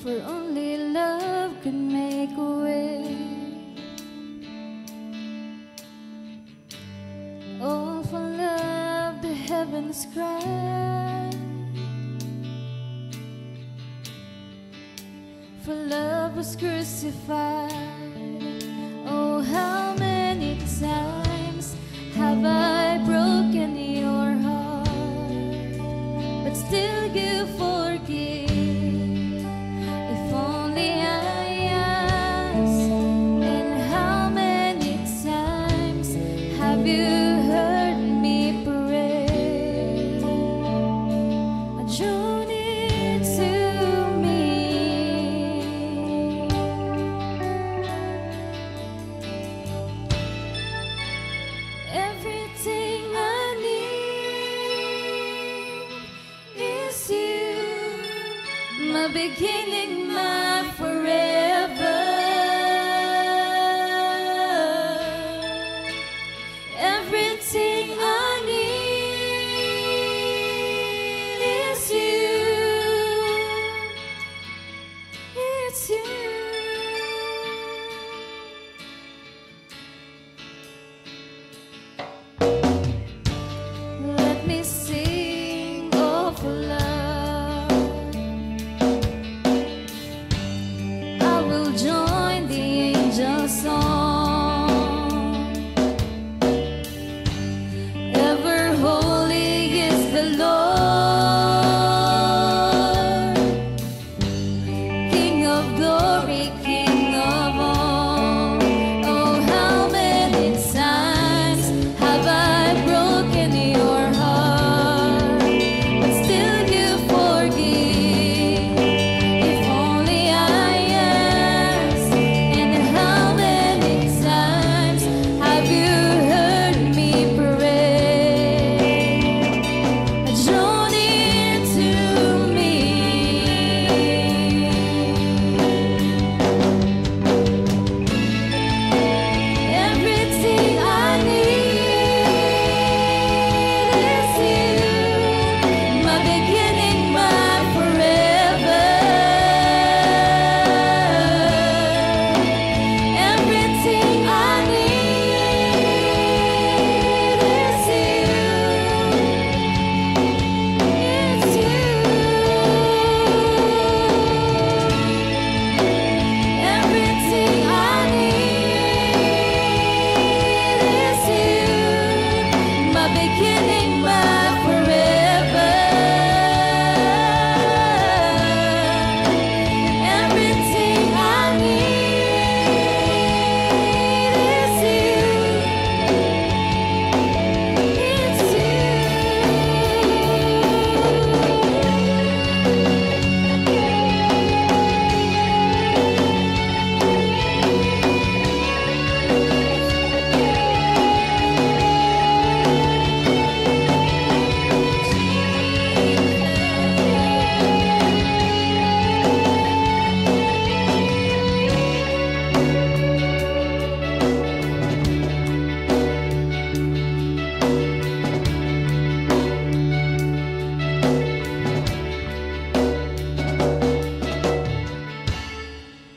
For only love could make a way. Oh, for love the heavens cry. For love was crucified. Oh, how many times have I broken your heart, but still you forgive. If only I ask. And how many times have you heard me pray? Draw near to me. Everything I need is you, my beginning, my forever. Everything I need is you. It's you. Let me sing of love. I will join the angels' song. Ever holy is the Lord, King of glory, King of all. Oh, how many times have I broken your heart, but still you forgive. If only I ask. And how many times have you heard me pray? Draw near to me. Everything I need is you, my beginning, my forever. Everything I need is you. It's you. Everything I need is you, my beginning, my forever. Everything I need is you. It's you.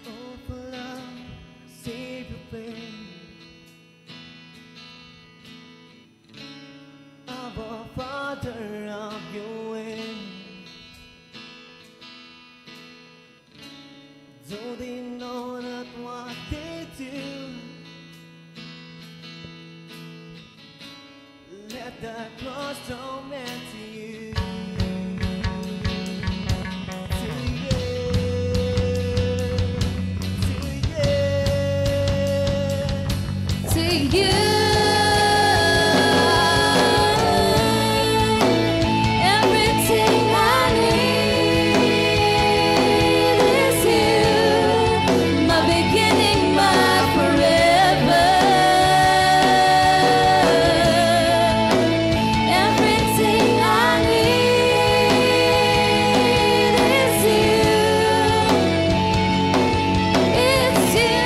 Oh, for love, save your pain. Our Father of your way. Though they know not what they do, let the cross torment you. To you, to you. To you. Everything I need is you, my beginning, my forever. Everything I need is you. It's you.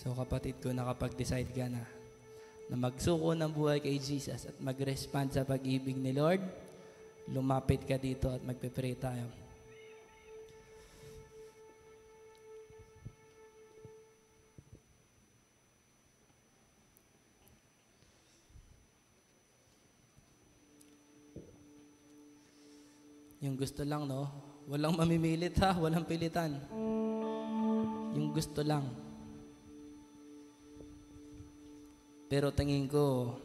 So kapatid ko, nakapag-decide ka na magsuko ng buhay kay Jesus at mag-respond sa pag-ibig ni Lord, lumapit ka dito at magpe-pray tayo. Yung gusto lang, no? Walang mamimilit ha, walang pilitan. Yung gusto lang. Pero tingin ko,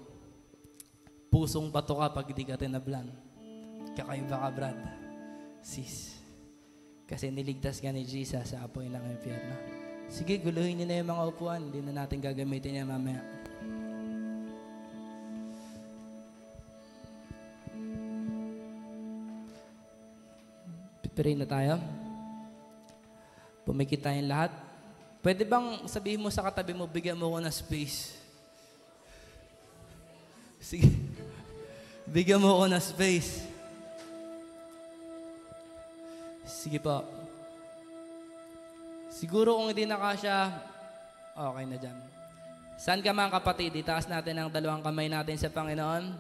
pusong bato ka pag di ka tinablan. Kakaiba ka, Brad. Sis. Kasi niligtas ka ni Jesus sa apoy ng impyerno. Sige, guluhin niyo na yung mga upuan. Hindi na natin gagamitin yan mamaya. Pray na tayo. Pumikit tayong lahat. Pwede bang sabihin mo sa katabi mo, bigyan mo ko ng space? Sige. Bigyan mo ko ng space. Sige po. Siguro kung hindi na kasya, okay na dyan. Saan ka man kapatid, itaas natin ang dalawang kamay natin sa Panginoon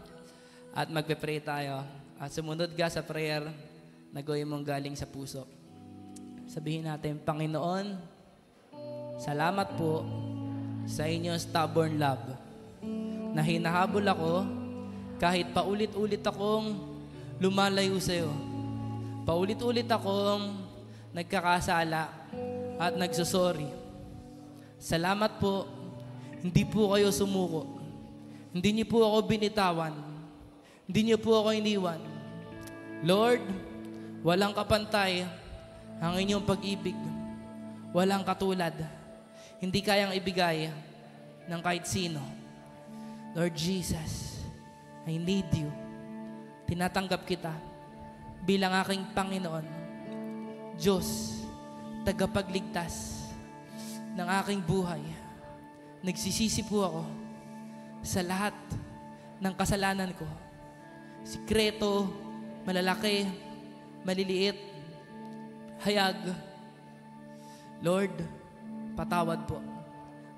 at magpe-pray tayo. At sumunod ka sa prayer na gawin mong galing sa puso. Sabihin natin, Panginoon, salamat po sa inyong stubborn love na hinahabol ako kahit paulit-ulit akong lumalayo sa iyo. Paulit-ulit akong nagkakasala at nagsusorry. Salamat po, hindi po kayo sumuko. Hindi niyo po ako binitawan. Hindi niyo po ako iniwan. Lord, walang kapantay ang inyong pag-ibig. Walang katulad. Hindi kayang ibigay ng kahit sino. Lord Jesus, I need you. Tinatanggap kita bilang aking Panginoon. Diyos, tagapagligtas ng aking buhay. Nagsisisi po ako sa lahat ng kasalanan ko. Sikreto, malalaki, maliliit, hayag. Lord, patawad po.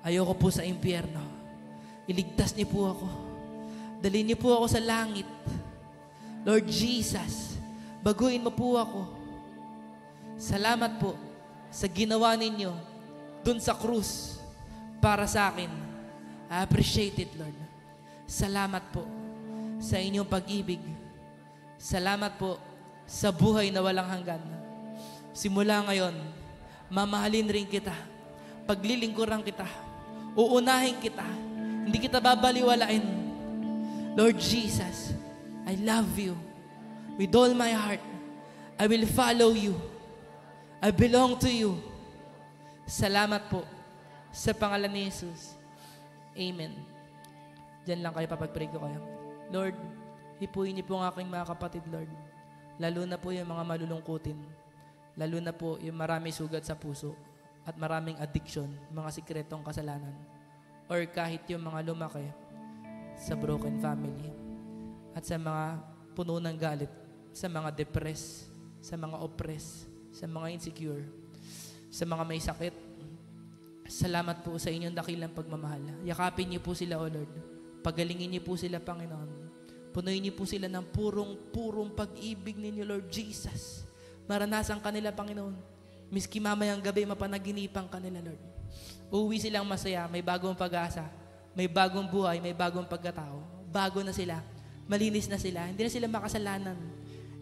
Ayoko po sa impyerno. Iligtas niyo po ako. Dalhin niyo po ako sa langit. Lord Jesus, baguhin mo po ako. Salamat po sa ginawa ninyo dun sa krus para sa akin. I appreciate it, Lord. Salamat po sa inyong pag-ibig. Salamat po sa buhay na walang hanggan. Simula ngayon, mamahalin rin kita. Paglilingkuran kita. Uunahin kita. Hindi kita babaliwalain. Lord Jesus, I love you. With all my heart, I will follow you. I belong to you. Salamat po sa pangalan ni Jesus. Amen. Diyan lang kayo, papag-pray ko kayo. Lord, hipuin niyo po ang aking mga kapatid, Lord. Lalo na po yung mga malulungkutin. Lalo na po yung marami sugat sa puso at maraming addiction, mga sikretong kasalanan. Or kahit yung mga lumaki sa broken family at sa mga puno ng galit, sa mga depressed, sa mga oppressed, sa mga insecure, sa mga may sakit. Salamat po sa inyong dakilang pagmamahal. Yakapin niyo po sila, O Lord. Pagalingin niyo po sila, Panginoon. Punuin niyo po sila ng purong pag-ibig ninyo, Lord Jesus. Maranasan kanila, Panginoon. Miski mamayang gabi, mapanaginipan kanila, Lord. Uuwi silang masaya, may bagong pag-asa, may bagong buhay, may bagong pagkatao. Bago na sila, malinis na sila, hindi na sila makasalanan.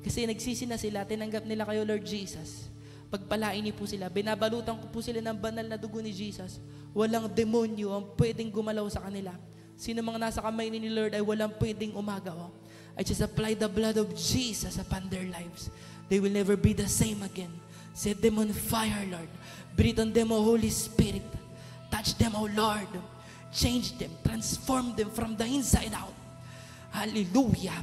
Kasi nagsisi na sila, tinanggap nila kayo, Lord Jesus. Pagpalain niyo po sila, binabalutan ko po sila ng banal na dugo ni Jesus. Walang demonyo ang pwedeng gumalaw sa kanila. Sino mga nasa kamay ni Lord ay walang pwedeng umagaw. I just apply the blood of Jesus upon their lives. They will never be the same again. Set them on fire, Lord. Breathe on them, O Holy Spirit. Touch them, O Lord. Change them, transform them from the inside out. Hallelujah.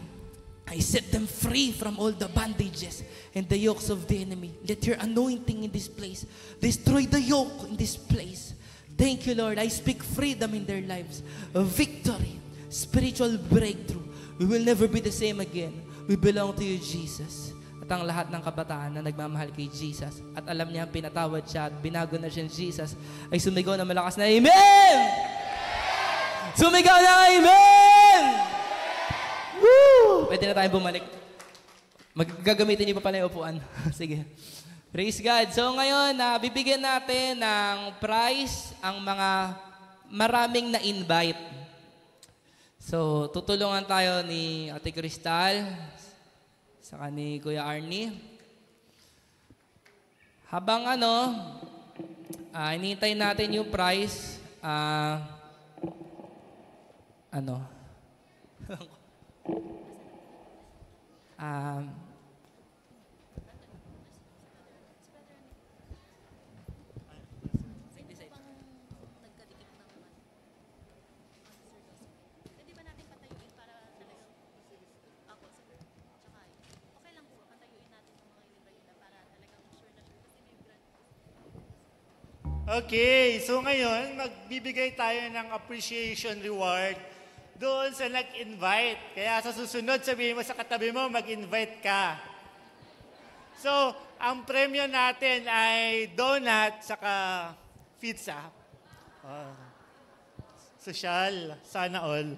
I set them free from all the bondages and the yokes of the enemy. Let your anointing in this place destroy the yoke in this place. Thank you, Lord. I speak freedom in their lives, victory, spiritual breakthrough. We will never be the same again. We belong to you, Jesus. at ang lahat ng kabataan na nagmamahal kay Jesus at alam niya pinatawad siya at binago na siya ng Jesus ay sumigaw na malakas na Amen! Sumigaw na Amen! Woo! Pwede na tayong bumalik. Gagamitin niyo pa pala yung upuan. Sige. Praise God. So ngayon, bibigyan natin ng prize ang mga maraming na-invite. So, tutulungan tayo ni Ate Cristal, saka ni Kuya Arnie. Habang hinihintay natin yung prize, Okay, so ngayon, magbibigay tayo ng appreciation reward doon sa nag-invite. Kaya sa susunod, sabihin mo sa katabi mo, mag-invite ka. So, ang premyo natin ay donut saka pizza. Social, sana all.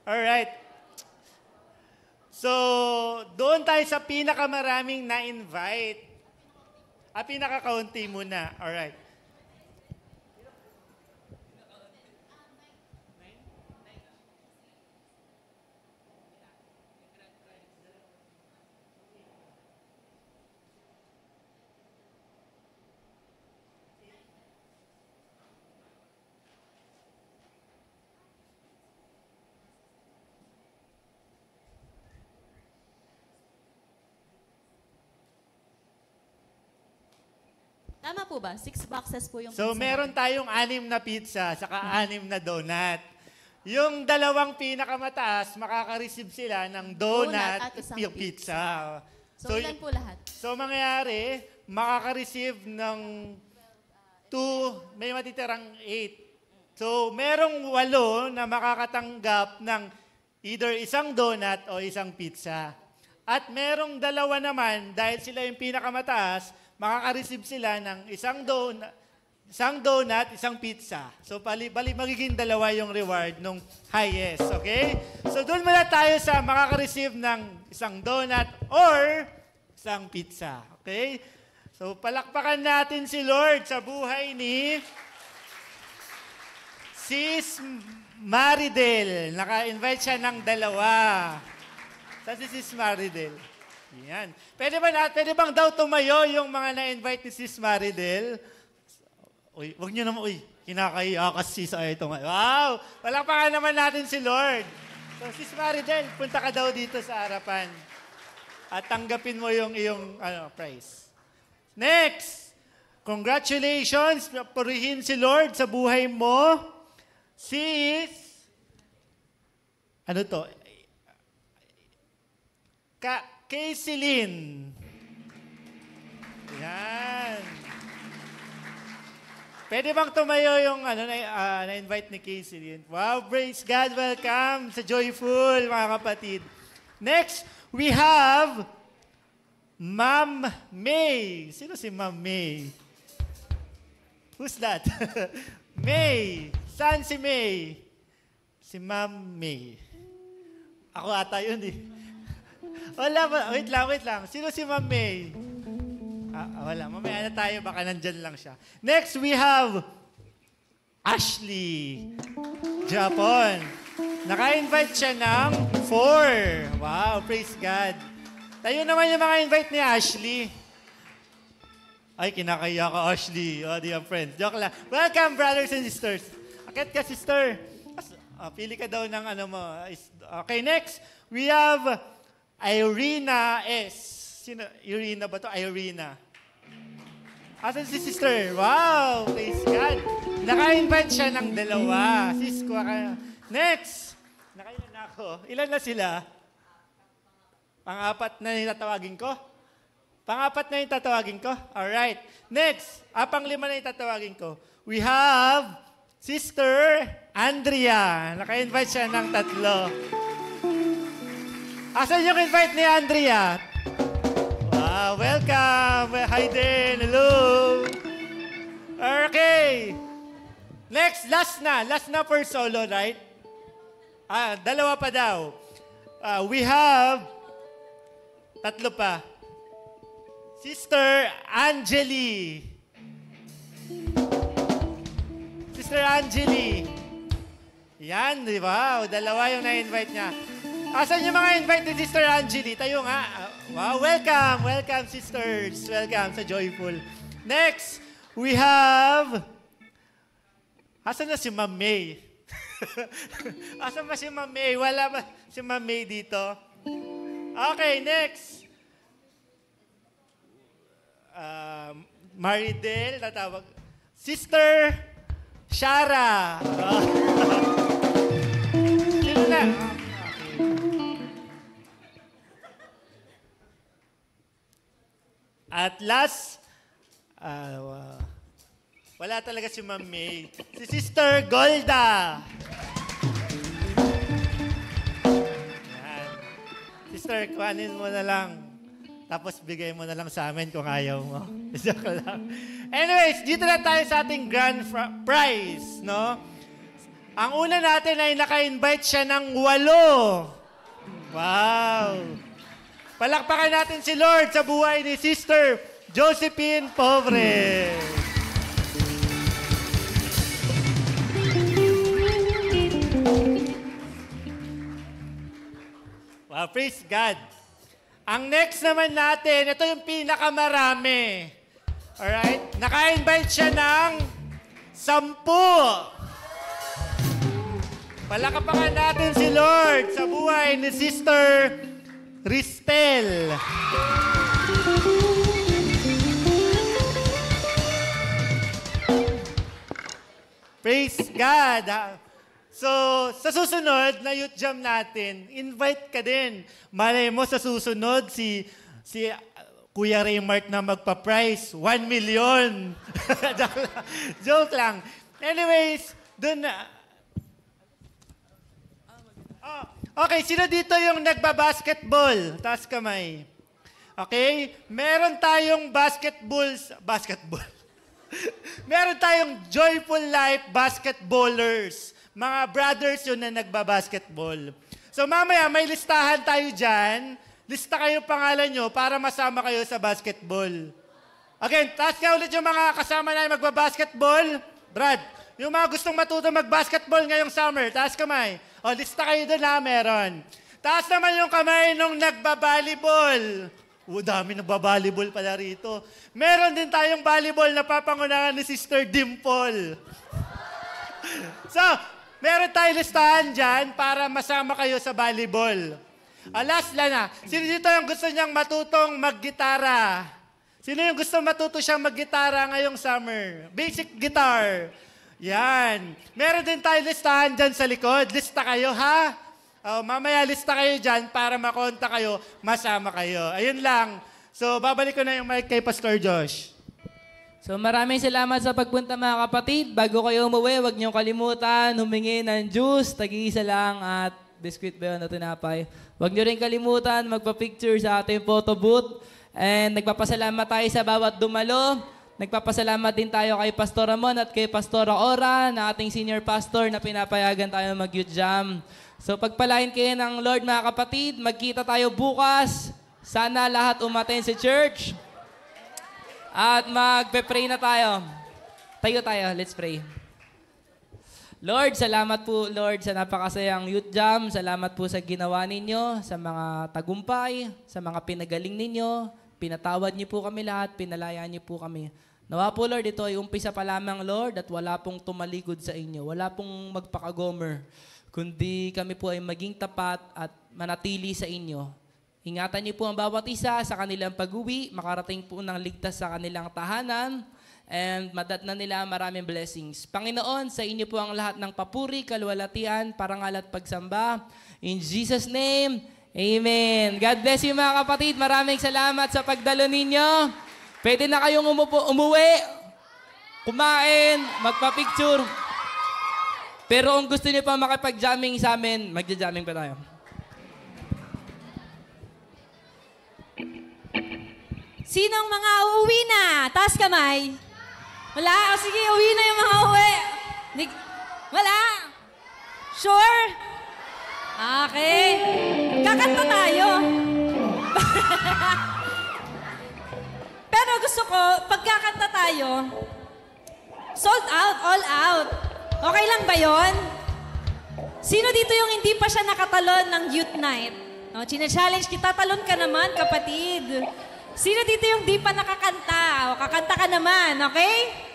Alright. So, doon tayo sa pinakamaraming na-invite. Pinaka-county muna. Alright. Tama po ba? 6 boxes po yung So, pizza. meron tayong 6 na pizza, saka 6 na donut. Yung dalawang pinakamataas, makaka-receive sila ng donut Donut at isang yung pizza. So, ilan po lahat? So, mangyayari, makaka-receive ng 2, may matitirang 8. So, merong 8 na makakatanggap ng either isang donut o isang pizza. At merong 2 naman, dahil sila yung pinakamataas, makaka-receive sila ng isang donut, isang pizza. So, bali magiging 2 yung reward nung highest, okay? So, doon muna tayo sa makaka-receive ng isang donut or isang pizza, okay? So, palakpakan natin si Lord sa buhay ni Sis Maridel. Naka-invite siya ng 2. Saan si Sis Maridel? Yan. Pwede bang daw tumayo yung mga na-invite ni Sis Maridel? Uy, wag niyo naman, kinakaya kasi sa ito. Wow! Palakpakan naman natin si Lord. So, Sis Maridel, punta ka daw dito sa harapan. At tanggapin mo yung iyong prize. Next! Congratulations! Purihin si Lord sa buhay mo. Sis, Casey Lynn. Yan. Pwede bang tumayo yung na-invite ni Casey Lynn? Wow, praise God. Welcome sa Joyful, mga kapatid. Next, we have Ma'am May. Sino si Ma'am May? Who's that? May. Saan si May? Si Ma'am May. Ako ata yun eh. Wala ba? Wait lang. Sino si Ma'am May? Wala. Mamaya na tayo. Baka nandyan lang siya. Next, we have Ashley Japon. Naka-invite siya ng 4. Wow, praise God. Tayo naman yung mga invite ni Ashley. Ay, kinakaya ka, Ashley. Oh, dear friends. Joke lang. Welcome, brothers and sisters. Akit ka, sister. Pili ka daw ng mo. Okay, next, we have Irina S. Sino? Irina ba to? Irina. Asan si sister? Wow! Praise God. Naka-invite siya ng 2. Sis, kuha ka. Next. Nakailan na ako. Ilan na sila? Pang-4 na yung tatawagin ko? Pang-4 na yung tatawagin ko? Alright. Next. Pang-5 na yung tatawagin ko. We have Sister Andrea. Naka-invite siya ng 3. Asan yung invite ni Andrea? Welcome! Hayden, hello! Okay. Next, last na for solo, right? Dalawa pa daw. We have, tatlo pa. Sister Angeli. Sister Angeli. Yan, di ba? Dalawa yung na-invite niya. Asan yung mga invite ni Sister Angeli? Tayo nga. Wow, welcome. Welcome, sisters. Welcome sa Joyful. Next, we have... Asan na si Ma'am May? Asan ba si Ma'am May? Wala ba si Ma'am May dito? Okay, next. Maridel, tatawag. Sister Shara. Sino na? At last, wala talaga si Ma'am May. Si Sister Golda. Yan. Sister, kuhanin mo na lang. Tapos bigay mo na lang sa amin kung ayaw mo. Joke lang. Anyways, dito na tayo sa ating grand prize, no? Ang una natin ay naka-invite siya ng 8. Wow! Palakpakan natin si Lord sa buhay ni Sister Josephine Pobre. Wow, praise God. Ang next naman natin, ito yung pinakamarami. Alright? Naka-invite siya ng 10. Palakpakan natin si Lord sa buhay ni Sister Ristel. Praise God. So, sa susunod na youth jam natin, invite ka din. Malay mo sa susunod si Kuya Raymart na magpa-prize, 1 million. Joke lang. Anyways, dun na. Okay, sino dito yung nagba-basketball? Taas kamay. Okay? Meron tayong basketball. Meron tayong Joyful Life basketballers. Mga brothers yun na nagba-basketball. So mamaya may listahan tayo dyan. Lista kayo pangalan nyo para masama kayo sa basketball. Again, taas nga ulit yung mga kasama na magba-basketball. Brad, yung mga gustong matuto mag-basketball ngayong summer, taas kamay. O, lista kayo doon ha, meron. Taas naman yung kamay nung nagba-volleyball. Dami nagba-volleyball pala rito. Meron din tayong volleyball na papangunahan ni Sister Dimple. So, meron tayong listahan dyan para masama kayo sa volleyball. Last na. Sino dito yung gusto niyang matutong mag-gitara? Sino yung gusto matuto siyang mag-gitara ngayong summer? Basic guitar. Yan. Meron din tayong listahan dyan sa likod. Lista kayo, ha? Mamaya lista kayo dyan para makonta kayo, masama kayo. Ayun lang. So, babalik ko na yung mic kay Pastor Josh. So maraming salamat sa pagpunta mga kapatid. Bago kayo umuwi, huwag niyong kalimutan, humingi ng juice, tag-iisa lang at biskuit ba yun na tinapay. Huwag niyo rin kalimutan, magpa-picture sa ating photo booth. And nagpapasalamat tayo sa bawat dumalo. Nagpapasalamat din tayo kay Pastor Ramon at kay Pastora Ora na ating senior pastor na pinapayagan tayo mag-youth jam. So pagpalain kayo ng Lord mga kapatid, magkita tayo bukas. Sana lahat umaten sa church. At magpe-pray na tayo. Tayo tayo, let's pray. Lord, salamat po Lord sa napakasayang youth jam. Salamat po sa ginawa ninyo, sa mga tagumpay, sa mga pinagaling ninyo. Pinatawad niyo po kami lahat, pinalayaan niyo po kami. Nawa po Lord, ito ay umpisa pa lamang Lord at wala pong tumalikod sa inyo. Wala pong magpaka-gomer. Kundi kami po ay maging tapat at manatili sa inyo. Ingatan niyo po ang bawat isa sa kanilang pag-uwi, makarating po ng ligtas sa kanilang tahanan, and madatnan nila maraming blessings. Panginoon, sa inyo po ang lahat ng papuri, kaluwalhatian, parangal at pagsamba. In Jesus' name, amen. God bless you mga kapatid. Maraming salamat sa pagdalo ninyo. Pwede na kayong umuwi, kumain, magpa-picture. Pero kung gusto niyo pa makipag-jamming sa amin, magja-jamming pa tayo. Sinong mga uuwi na? Taas kamay. Wala? O sige, uwi na yung mga uwi. Wala? Sure? Okay. Kakanta tayo. Pero gusto ko, pagkakanta tayo, sold out, all out. Okay lang ba yon? Sino dito yung hindi pa siya nakatalon ng youth night? No, china-challenge kita, talon ka naman, kapatid. Sino dito yung di pa nakakanta? O, kakanta ka naman, okay?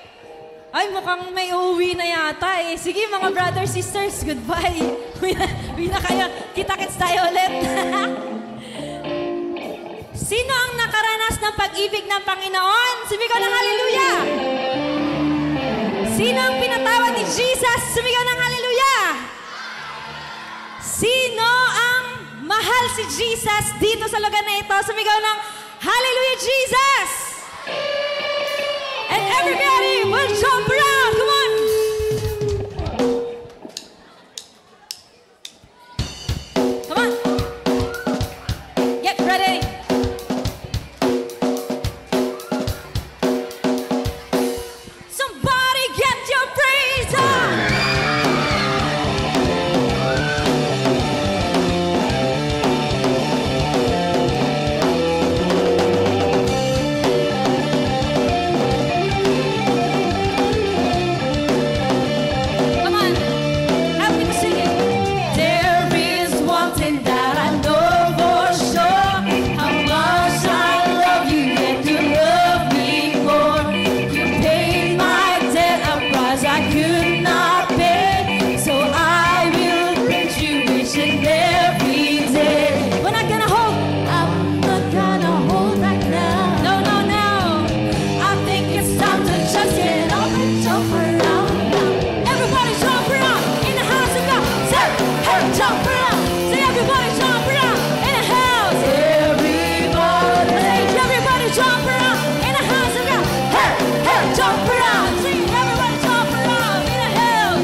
Ay, mukhang may uuwi na yata eh. Sige, mga brothers, sisters, goodbye. Uwi na kayo. Kita-kits tayo ulit. Sino ang nakaranas ng pag-ibig ng Panginoon? Sumigaw ng hallelujah! Sino ang pinatawad ni Jesus? Sumigaw ng hallelujah! Sino ang mahal si Jesus dito sa lugar na ito? Sumigaw ng hallelujah, Jesus! And everybody will jump around! Come on! Come on! Get ready! Somebody get your praise on! Come on, help me to sing it. There is one thing that I know for sure. How much I love you, yet you love me more. You paid my debt, a price I could not pay. So I will praise you each and every day. We're not gonna hold. I'm not gonna hold back now. No, no, no. I think it's time to just get up and jump around. Everybody jump around in the house of God. Say, hey, jump around. Say, everybody jump around in the house. Everybody. Say, everybody jump around in the house of God. Hey, hey, jump around. Say, everybody jump around in the house.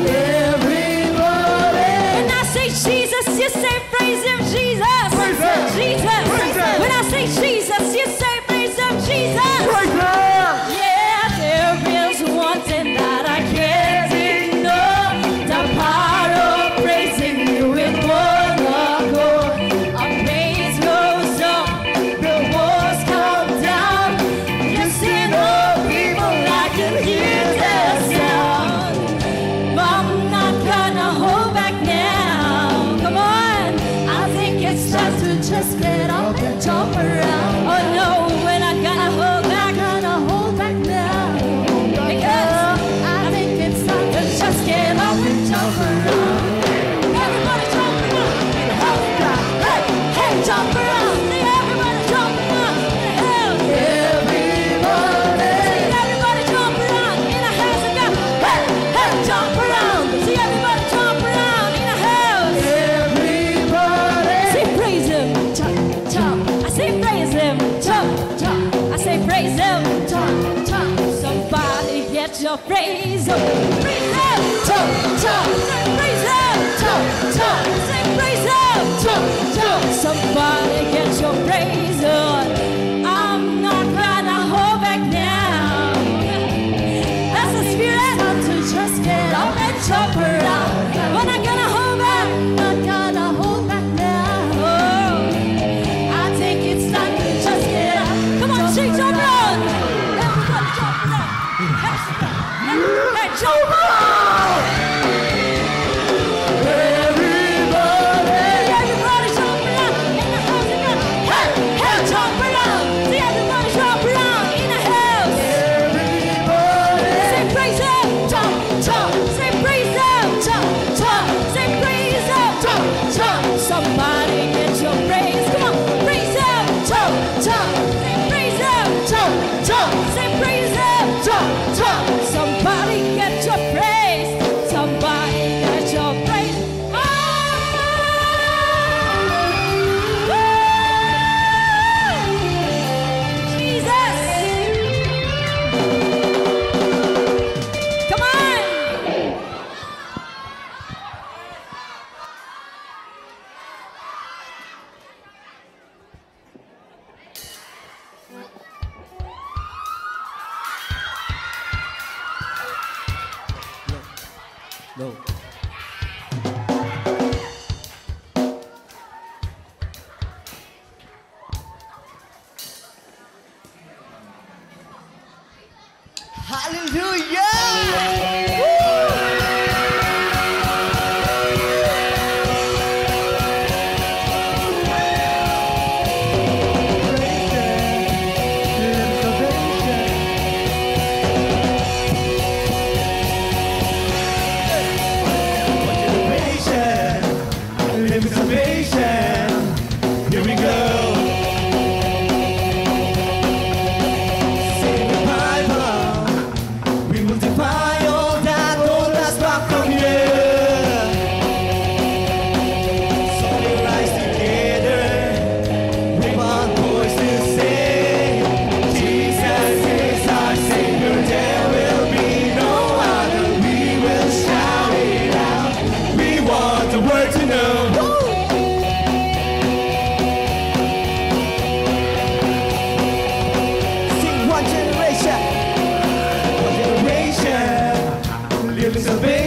Everybody. When I say Jesus, you say praise him, Jesus. Praise him. Jesus. Praise him. When I say Jesus, you say praise him, Jesus. Praise him. Yeah, there is one thing that I can't ignore. The power of praising you in one accord. Our praise goes up, the walls come down. Just in the people, I can hear the sound. I'm not gonna hold back now. Come on, I think it's time to just get up and jump around. Oh no, we're not gonna hold back. Gonna hold back now. Because I think it's time to just get up and jump around. Everybody jump around in the house of God. Hey, hey, jump around. See everybody jump around in the house. Everybody. See everybody jump around in the house of God. Hey, hey, jump around. See everybody jump around in the house. Everybody. Say praise him. Jump, jump. I say praise him. Jump, jump. I say praise him. Jump, jump. Somebody get your praise up. Praise him. Jump, jump. Say praise him. Jump, jump. Say praise him. Jump, jump. Somebody get your praise on. I'm not gonna hold back now. That's the spirit. Time to just get up and jump around. We're not gonna hold back. Not gonna hold back now. Oh, I think it's time to just get up. Come on, sing, jump around. Everybody jump around. Hey, jump around. Everybody jump around in the house of God. Hey, hey, jump around. See everybody jump around in the house. Everybody. Say praise him. Jump, jump. Say praise him. Jump, jump. Say praise him. Jump, jump. Somebody get your praise. Come on, praise him. Jump, jump. Say praise him. Jump, jump. Say praise him. Jump, jump. Somebody get your praise. Go. Here we go. Sing the Bible. We will defy all that hold us back from here. So we rise together with one voice to say, Jesus is our Savior. There will be no other. We will shout it out. We want the world to know. One generation, living salvation.